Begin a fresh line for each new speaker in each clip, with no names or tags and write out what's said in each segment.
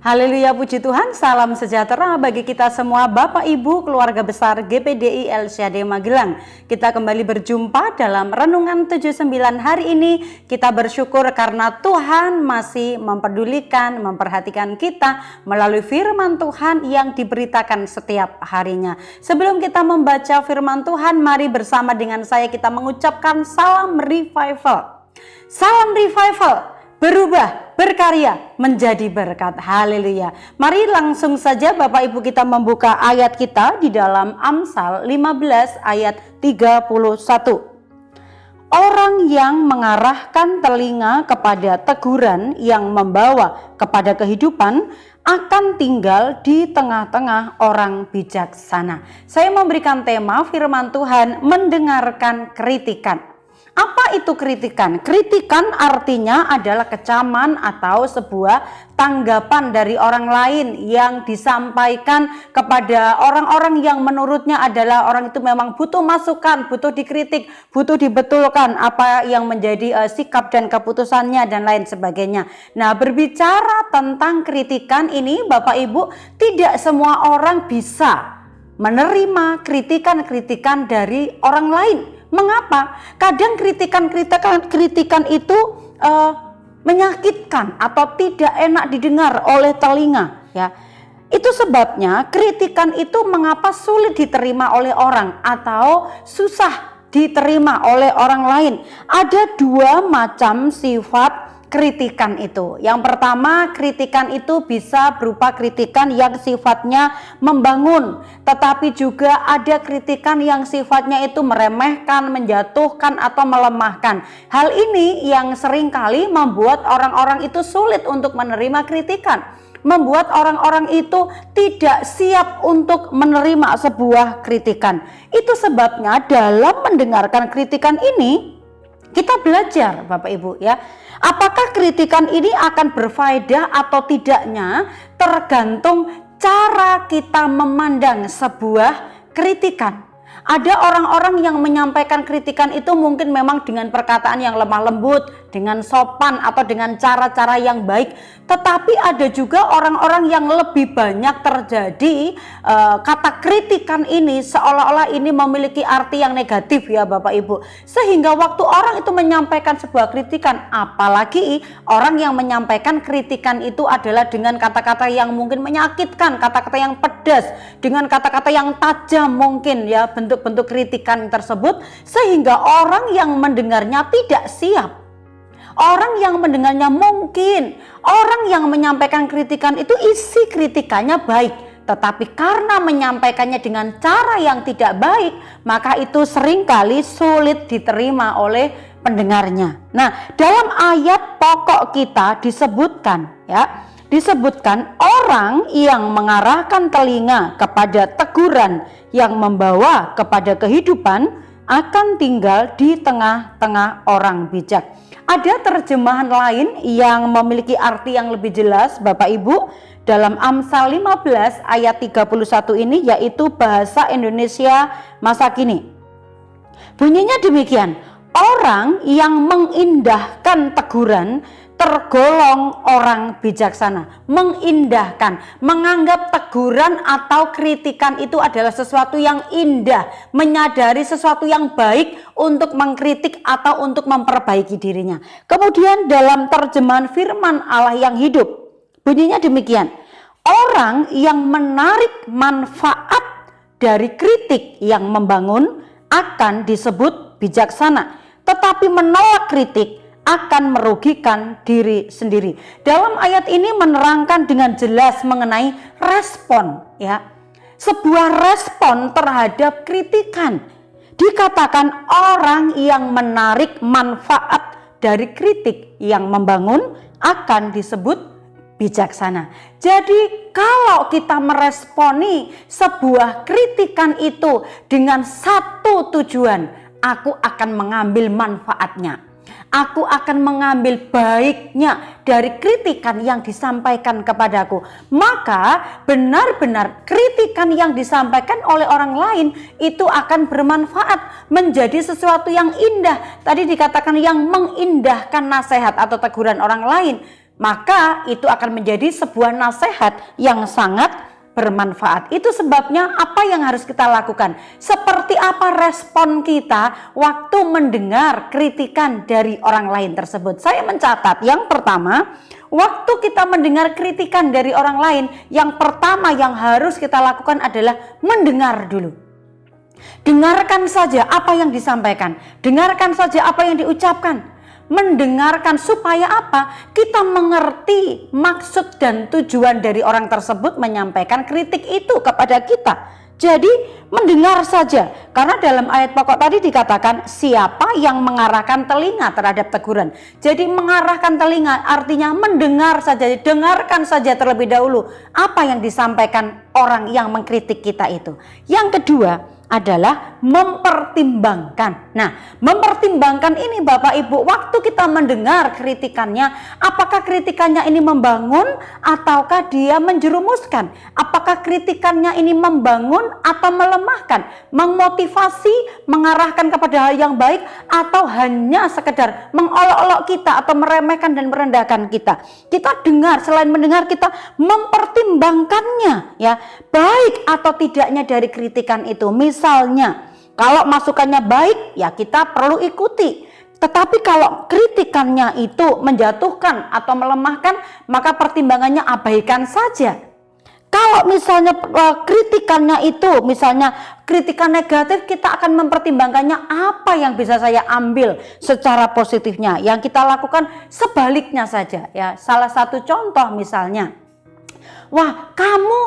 Haleluya, puji Tuhan, salam sejahtera bagi kita semua Bapak Ibu keluarga besar GPDI El-Shaddai Magelang. Kita kembali berjumpa dalam Renungan 79 hari ini. Kita bersyukur karena Tuhan masih mempedulikan, memperhatikan kita melalui firman Tuhan yang diberitakan setiap harinya. Sebelum kita membaca firman Tuhan, mari bersama dengan saya kita mengucapkan salam revival. Salam revival. Berubah, berkarya, menjadi berkat. Haleluya. Mari langsung saja Bapak Ibu kita membuka ayat kita di dalam Amsal 15 ayat 31. Orang yang mengarahkan telinga kepada teguran yang membawa kepada kehidupan akan tinggal di tengah-tengah orang bijaksana. Saya memberikan tema firman Tuhan mendengarkan kritikan. Apa itu kritikan? Kritikan artinya adalah kecaman atau sebuah tanggapan dari orang lain yang disampaikan kepada orang-orang yang menurutnya adalah orang itu memang butuh masukan, butuh dikritik, butuh dibetulkan apa yang menjadi sikap dan keputusannya dan lain sebagainya. Nah, berbicara tentang kritikan ini Bapak Ibu, tidak semua orang bisa menerima kritikan-kritikan dari orang lain. Mengapa? Kadang kritikan itu menyakitkan atau tidak enak didengar oleh telinga, ya. Itu sebabnya kritikan itu mengapa sulit diterima oleh orang atau susah diterima oleh orang lain. Ada dua macam sifat kritikan itu. Yang pertama, kritikan itu bisa berupa kritikan yang sifatnya membangun, tetapi juga ada kritikan yang sifatnya itu meremehkan, menjatuhkan atau melemahkan. Hal ini yang seringkali membuat orang-orang itu sulit untuk menerima kritikan, membuat orang-orang itu tidak siap untuk menerima sebuah kritikan. Itu sebabnya dalam mendengarkan kritikan ini kita belajar Bapak Ibu, ya. Apakah kritikan ini akan berfaedah atau tidaknya tergantung cara kita memandang sebuah kritikan. Ada orang-orang yang menyampaikan kritikan itu mungkin memang dengan perkataan yang lemah lembut, dengan sopan atau dengan cara-cara yang baik. Tetapi ada juga orang-orang yang lebih banyak terjadi kata kritikan ini seolah-olah ini memiliki arti yang negatif, ya Bapak Ibu. Sehingga waktu orang itu menyampaikan sebuah kritikan, apalagi orang yang menyampaikan kritikan itu adalah dengan kata-kata yang mungkin menyakitkan, kata-kata yang pedas, dengan kata-kata yang tajam mungkin, ya, bentuk-bentuk kritikan tersebut, sehingga orang yang mendengarnya tidak siap. Orang yang mendengarnya mungkin, orang yang menyampaikan kritikan itu isi kritikannya baik, tetapi karena menyampaikannya dengan cara yang tidak baik, maka itu seringkali sulit diterima oleh pendengarnya. Nah, dalam ayat pokok kita disebutkan, ya, disebutkan orang yang mengarahkan telinga kepada teguran yang membawa kepada kehidupan akan tinggal di tengah-tengah orang bijak. Ada terjemahan lain yang memiliki arti yang lebih jelas Bapak Ibu dalam Amsal 15 ayat 31 ini, yaitu bahasa Indonesia masa kini. Bunyinya demikian: orang yang mengindahkan teguran tergolong orang bijaksana. Mengindahkan, menganggap teguran atau kritikan itu adalah sesuatu yang indah, menyadari sesuatu yang baik untuk mengkritik atau untuk memperbaiki dirinya. Kemudian dalam terjemahan firman Allah yang hidup, bunyinya demikian: orang yang menarik manfaat dari kritik yang membangun akan disebut bijaksana, tetapi menolak kritik akan merugikan diri sendiri. Dalam ayat ini menerangkan dengan jelas mengenai respon, ya. Sebuah respon terhadap kritikan. Dikatakan orang yang menarik manfaat dari kritik yang membangun akan disebut bijaksana. Jadi kalau kita meresponi sebuah kritikan itu dengan satu tujuan, aku akan mengambil manfaatnya, aku akan mengambil baiknya dari kritikan yang disampaikan kepadaku, maka benar-benar kritikan yang disampaikan oleh orang lain itu akan bermanfaat, menjadi sesuatu yang indah. Tadi dikatakan yang mengindahkan nasihat atau teguran orang lain, maka itu akan menjadi sebuah nasihat yang sangat bermanfaat. Itu sebabnya apa yang harus kita lakukan? Seperti apa respon kita waktu mendengar kritikan dari orang lain tersebut? Saya mencatat, yang pertama, waktu kita mendengar kritikan dari orang lain, yang pertama yang harus kita lakukan adalah mendengar dulu. Dengarkan saja apa yang disampaikan, dengarkan saja apa yang diucapkan. Mendengarkan supaya apa? Kita mengerti maksud dan tujuan dari orang tersebut menyampaikan kritik itu kepada kita. Jadi mendengar saja, karena dalam ayat pokok tadi dikatakan siapa yang mengarahkan telinga terhadap teguran. Jadi mengarahkan telinga artinya mendengar saja, dengarkan saja terlebih dahulu apa yang disampaikan orang yang mengkritik kita itu. Yang kedua adalah mempertimbangkan. Nah, mempertimbangkan ini Bapak Ibu, waktu kita mendengar kritikannya, apakah kritikannya ini membangun ataukah dia menjerumuskan? Apakah kritikannya ini membangun atau melemahkan, memotivasi, mengarahkan kepada hal yang baik, atau hanya sekedar mengolok-olok kita atau meremehkan dan merendahkan kita? Kita dengar, selain mendengar kita mempertimbangkannya, ya, baik atau tidaknya dari kritikan itu. Misalnya, kalau masukannya baik, ya kita perlu ikuti. Tetapi kalau kritikannya itu menjatuhkan atau melemahkan, maka pertimbangannya abaikan saja. Kalau misalnya kritikannya itu, misalnya kritikan negatif, kita akan mempertimbangkannya apa yang bisa saya ambil secara positifnya. Yang kita lakukan sebaliknya saja. Ya, salah satu contoh misalnya, wah kamu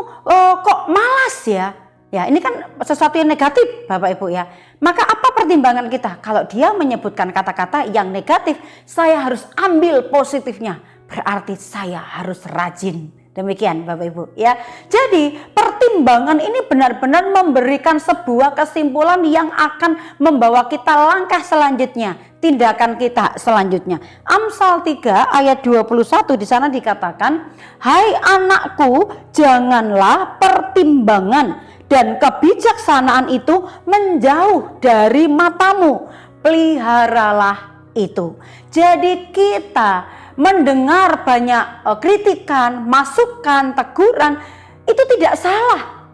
kok malas ya? Ya, ini kan sesuatu yang negatif Bapak Ibu ya. Maka apa pertimbangan kita? Kalau dia menyebutkan kata-kata yang negatif, saya harus ambil positifnya. Berarti saya harus rajin. Demikian Bapak Ibu ya. Jadi pertimbangan ini benar-benar memberikan sebuah kesimpulan yang akan membawa kita langkah selanjutnya, tindakan kita selanjutnya. Amsal 3 ayat 21 di sana dikatakan, "Hai anakku, janganlah pertimbangan dan kebijaksanaan itu menjauh dari matamu, peliharalah itu." Jadi kita mendengar banyak kritikan, masukan, teguran, itu tidak salah.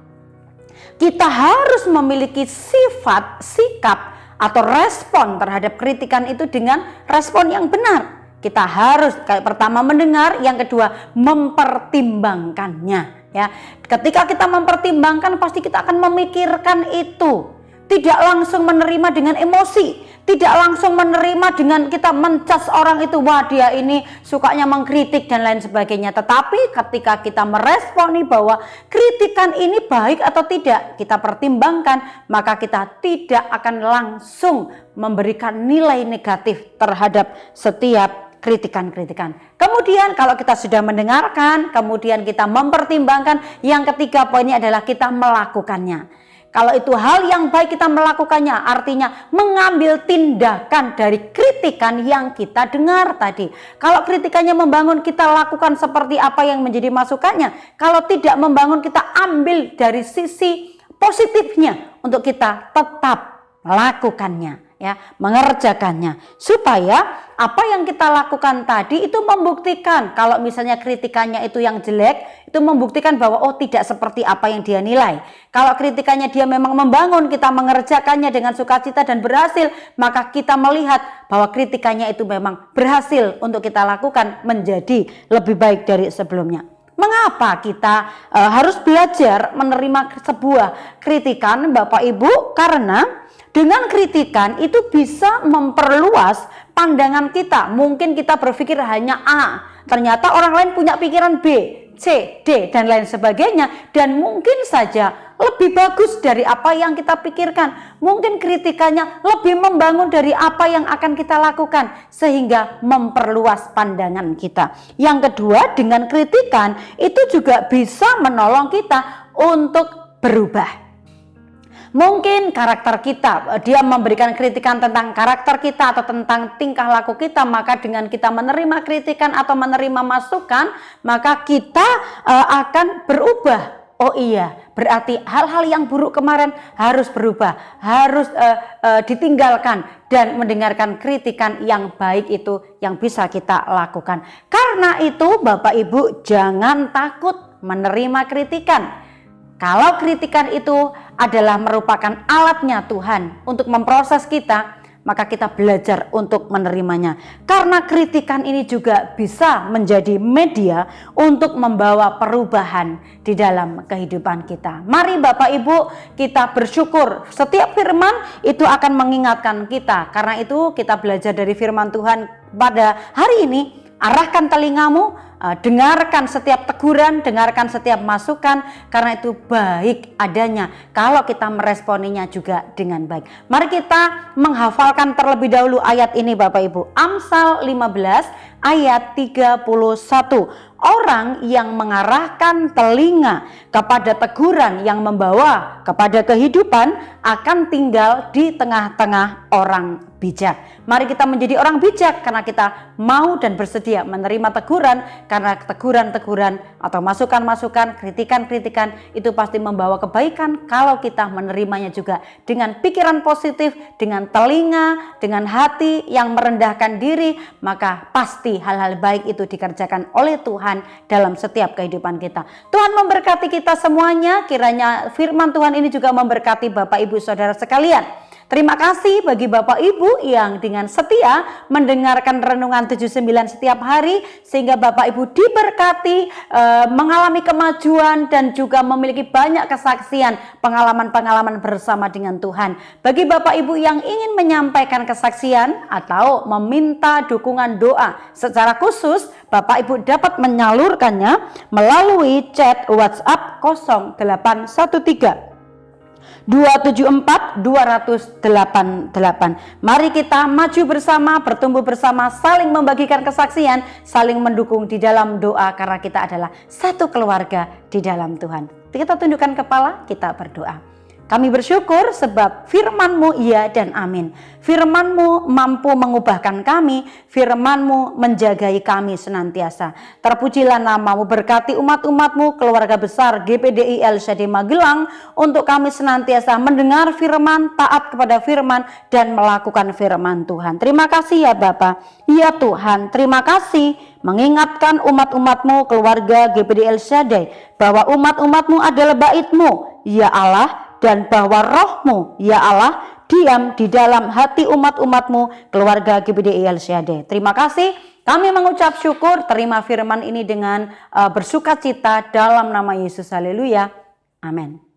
Kita harus memiliki sifat, sikap, atau respon terhadap kritikan itu dengan respon yang benar. Kita harus pertama mendengar, yang kedua mempertimbangkannya. Ya, ketika kita mempertimbangkan pasti kita akan memikirkan itu, tidak langsung menerima dengan emosi, tidak langsung menerima dengan kita mencas orang itu, wah dia ini sukanya mengkritik dan lain sebagainya. Tetapi ketika kita meresponi bahwa kritikan ini baik atau tidak, kita pertimbangkan, maka kita tidak akan langsung memberikan nilai negatif terhadap setiap kritikan-kritikan. Kemudian kalau kita sudah mendengarkan, kemudian kita mempertimbangkan, yang ketiga poinnya adalah kita melakukannya. Kalau itu hal yang baik kita melakukannya, artinya mengambil tindakan dari kritikan yang kita dengar tadi. Kalau kritikannya membangun, kita lakukan seperti apa yang menjadi masukannya. Kalau tidak membangun, kita ambil dari sisi positifnya untuk kita tetap melakukannya. Ya, mengerjakannya, supaya apa yang kita lakukan tadi itu membuktikan, kalau misalnya kritikannya itu yang jelek, itu membuktikan bahwa oh tidak seperti apa yang dia nilai. Kalau kritikannya dia memang membangun, kita mengerjakannya dengan sukacita dan berhasil, maka kita melihat bahwa kritikannya itu memang berhasil untuk kita lakukan menjadi lebih baik dari sebelumnya. Mengapa kita harus belajar menerima sebuah kritikan Bapak Ibu? Karena dengan kritikan itu bisa memperluas pandangan kita. Mungkin kita berpikir hanya A, ternyata orang lain punya pikiran B, C, D, dan lain sebagainya. Dan mungkin saja lebih bagus dari apa yang kita pikirkan. Mungkin kritikannya lebih membangun dari apa yang akan kita lakukan, sehingga memperluas pandangan kita. Yang kedua, dengan kritikan itu juga bisa menolong kita untuk berubah. Mungkin karakter kita, dia memberikan kritikan tentang karakter kita atau tentang tingkah laku kita, maka dengan kita menerima kritikan atau menerima masukan, maka kita akan berubah. Oh iya, berarti hal-hal yang buruk kemarin harus berubah, harus ditinggalkan dan mendengarkan kritikan yang baik itu yang bisa kita lakukan. Karena itu Bapak Ibu jangan takut menerima kritikan. Kalau kritikan itu adalah merupakan alatnya Tuhan untuk memproses kita, maka kita belajar untuk menerimanya. Karena kritikan ini juga bisa menjadi media untuk membawa perubahan di dalam kehidupan kita. Mari Bapak Ibu kita bersyukur, setiap firman itu akan mengingatkan kita. Karena itu kita belajar dari firman Tuhan pada hari ini. Arahkan telingamu, dengarkan setiap teguran, dengarkan setiap masukan, karena itu baik adanya kalau kita meresponinya juga dengan baik. Mari kita menghafalkan terlebih dahulu ayat ini Bapak Ibu. Amsal 15 ayat 31. Orang yang mengarahkan telinga kepada teguran yang membawa kepada kehidupan akan tinggal di tengah-tengah orang bijak. Mari kita menjadi orang bijak karena kita mau dan bersedia menerima teguran, karena teguran-teguran atau masukan-masukan, kritikan-kritikan itu pasti membawa kebaikan kalau kita menerimanya juga dengan pikiran positif, dengan telinga, dengan hati yang merendahkan diri, maka pasti hal-hal baik itu dikerjakan oleh Tuhan dalam setiap kehidupan kita. Tuhan memberkati kita semuanya, kiranya firman Tuhan ini juga memberkati Bapak Ibu Saudara sekalian. Terima kasih bagi Bapak Ibu yang dengan setia mendengarkan Renungan 79 setiap hari, sehingga Bapak Ibu diberkati, mengalami kemajuan dan juga memiliki banyak kesaksian, pengalaman-pengalaman bersama dengan Tuhan. Bagi Bapak Ibu yang ingin menyampaikan kesaksian atau meminta dukungan doa secara khusus, Bapak Ibu dapat menyalurkannya melalui chat WhatsApp 0813 274 288. Mari kita maju bersama, bertumbuh bersama, saling membagikan kesaksian, saling mendukung di dalam doa, karena kita adalah satu keluarga di dalam Tuhan. Kita tundukkan kepala, kita berdoa. Kami bersyukur sebab firman-Mu iya dan amin. Firman-Mu mampu mengubahkan kami, firman-Mu menjagai kami senantiasa. Terpujilah nama-Mu, berkati umat-umat-Mu, keluarga besar GPDI El Shaddai Magelang, untuk kami senantiasa mendengar firman, taat kepada firman, dan melakukan firman Tuhan. Terima kasih ya Bapa. Ya Tuhan, terima kasih mengingatkan umat-umat-Mu, keluarga GPDI El Shaddai, bahwa umat-umat-Mu adalah bait-Mu, ya Allah, dan bahwa roh-Mu, ya Allah, diam di dalam hati umat-umat-Mu, keluarga GPDI El Shaddai. Terima kasih, kami mengucap syukur, terima firman ini dengan bersukacita dalam nama Yesus. Haleluya, amin.